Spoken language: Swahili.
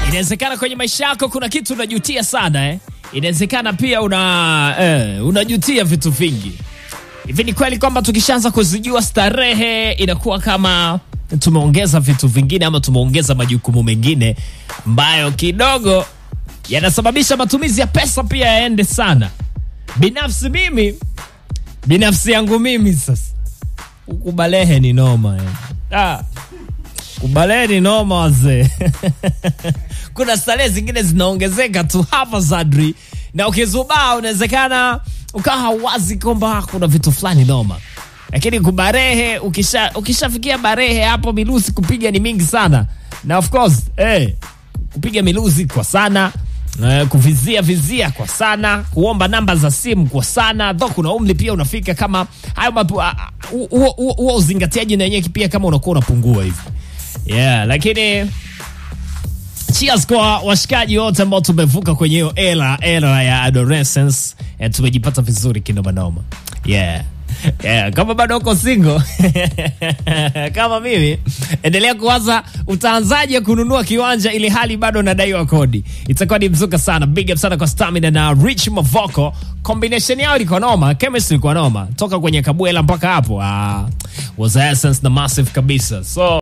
Inawezekana kwenye maisha yako kuna kitu unajutia sana Inawezekana pia unajutia vitu vingi. Hivi ni kweli kwamba tukishaanza kuzijua starehe inakuwa kama tumeongeza vitu vingine ama tumeongeza majukumu mengine ambayo kidogo yanasababisha matumizi ya pesa pia yaende sana. Binafsi yangu mimi sasa ukubalehe ni noma kubalehe ni noma wazee. Kuna starehe zingine zinaongezeka tu hapa zadri, na ukizubaa unawezekana ukawa wazi kwamba kuna vitu fulani noma. Lakini kubarehe, ukishafikia barehe hapo miluzi kupiga ni mingi sana. Na of course kupiga miluzi kwa sana, kuvizia kwa sana, kuomba namba za simu kwa sana. Though kuna umri pia unafika kama hayo huo uzingatiaji na yenyewe pia kama unakuwa unapungua hivi. Lakini cheers kwa washikaji wote ambao tumevuka kwenye hiyo era ya adolescence. Tumejipata vizuri kinoma noma. Kama bado uko single kama mimi, endelea kuwaza utaanzaje kununua kiwanja ili hali bado unadaiwa kodi. Itakuwa ni mzuka sana. Big up sana kwa Stamina na Rich Mavoko. Combination yao ilikuwa noma, chemistry ilikuwa noma. Toka kwenye Kabwela mpaka hapo was essence na massive kabisa. So